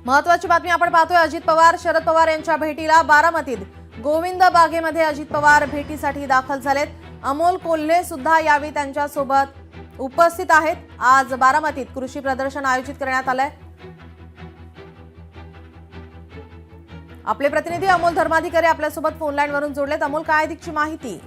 महत्त्वाची बातमी आपण पाहतोय। अजित पवार शरद पवार यांच्या भेटीला बारामतीत गोविंद बागेमध्ये अजित पवार भेटीसाठी दाखल झालेत। अमोल कोल्हे सुद्धा यावेळी त्यांच्या सोबत उपस्थित आहेत। आज बारामतीत कृषी प्रदर्शन आयोजित करण्यात आलंय। आपले प्रतिनिधी अमोल धर्माधिकारी आपल्या सोबत फोन लाईन वरून जोडलेत। अमोल, काय अधिकची माहिती?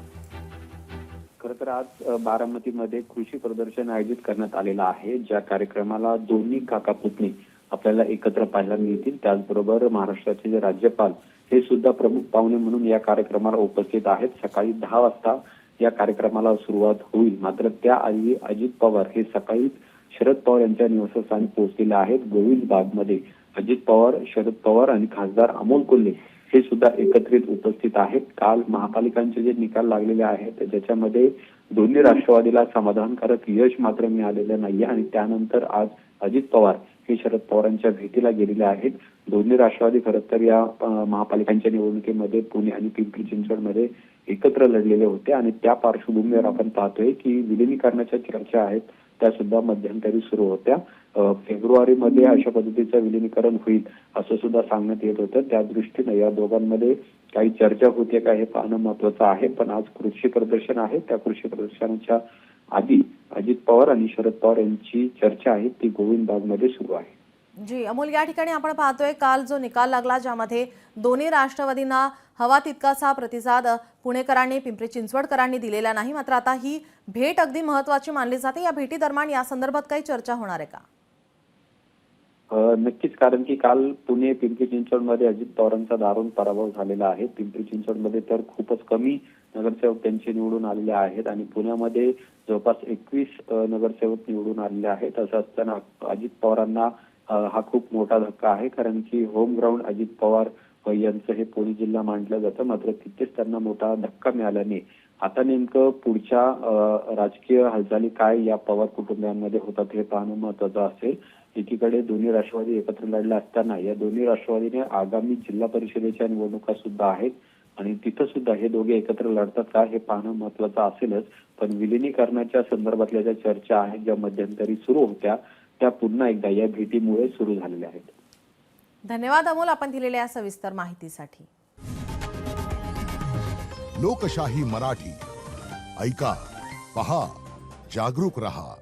खरं तर आज बारामतीमध्ये कृषी प्रदर्शन आयोजित करण्यात आलेलं आहे, ज्या कार्यक्रमाला दोन्ही काका पुतणी आपल्याला एकत्र पाहायला मिळतील। त्याचबरोबर महाराष्ट्राचे जे राज्यपाल हे सुद्धा प्रमुख पाहुणे म्हणून या कार्यक्रमाला उपस्थित आहेत। सकाळी 10 वाजता या कार्यक्रमाला सुरुवात होईल, मात्र त्याआधी अजित पवार हे सकाळी शरद पवार यांच्या निवासस्थानी पोहोचलेले आहेत। गोविंद बागमध्ये अजित पवार, शरद पवार आणि खासदार अमोल कोल्हे हे सुद्धा एकत्रित उपस्थित आहेत। काल महापालिकांचे जे निकाल लागलेले आहेत ज्याच्यामध्ये दोन्ही राष्ट्रवादीला समाधानकारक यश मात्र मिळालेलं नाहीये आणि त्यानंतर आज अजित पवार हे शरद पवारांच्या भेटीला गेलेले आहेत। दोन्ही राष्ट्रवादी खरं तर या महापालिकांच्या निवडणुकीमध्ये पुणे आणि पिंपरी चिंचवडमध्ये एकत्र लढलेले होते आणि त्या पार्श्वभूमीवर आपण पाहतोय की विलिनीकरणाच्या चर्चा आहेत त्या सुद्धा मध्यंतरी सुरू होत्या। फेब्रुवारीमध्ये अशा पद्धतीचं विलिनीकरण होईल असं सुद्धा सांगण्यात येत होतं। त्या दृष्टीने या दोघांमध्ये काही चर्चा होते का हे पाहणं महत्वाचं आहे। पण आज कृषी प्रदर्शन आहे, त्या कृषी प्रदर्शनाच्या आधी अजित पवार आणि शरद पवार यांची चर्चा आहे ती गोविंद बागमध्ये सुरू आहे। जी अमोल, या ठिकाणी आपण पाहतोय काल जो निकाल लागला ज्यामध्ये दोन्ही राष्ट्रवादींना हवा तितकासा प्रतिसाद पुणेकरांनी, पिंपरी चिंचवडकरांनी दिलेला नाही। मात्र आता ही भेट अगदी महत्त्वाची मानली जाते। या भेटी दरम्यान या संदर्भात काही चर्चा होणार आहे का? नक्कीच, कारण की काल पुणे पिंपरी चिंचवडमध्ये अजित पवारांचा दारुण पराभव झालेला आहे। पिंपरी चिंचवडमध्ये तर खूपच कमी नगरसेवक त्यांचे निवडून आलेले आहेत आणि पुण्यामध्ये जवळपास 21 नगरसेवक निवडून आलेले आहेत। असं असताना अजित पवारांना हा खूप मोठा धक्का आहे, कारण की होम ग्राउंड अजित पवार यांचं हे पुणे जिल्हा मानलं जातं। मात्र तिथेच त्यांना मोठा धक्का मिळाल्याने आता नेमकं पुढच्या राजकीय हालचाली काय या पवार कुटुंबियांमध्ये होतात हे पाहणं महत्वाचं असेल। एकीकडे दोन्ही राष्ट्रवादी एकत्र लढल्या असताना या दोन्ही राष्ट्रवादीने आगामी जिल्हा परिषदेच्या निवडणुका सुद्धा आहेत आणि तिथं सुद्धा हे दोघे एकत्र लढतात का हे पाहणं महत्वाचं असेलच। पण विलिनीकरणाच्या संदर्भातल्या ज्या चर्चा आहेत ज्या मध्यंतरी सुरू होत्या त्या पुन्हा एकदा या भेटीमुळे सुरू झालेल्या आहेत। धन्यवाद अमोल, आपण दिलेल्या सविस्तर माहितीसाठी। लोकशाही मराठी ऐका, पहा, जागरूक रहा।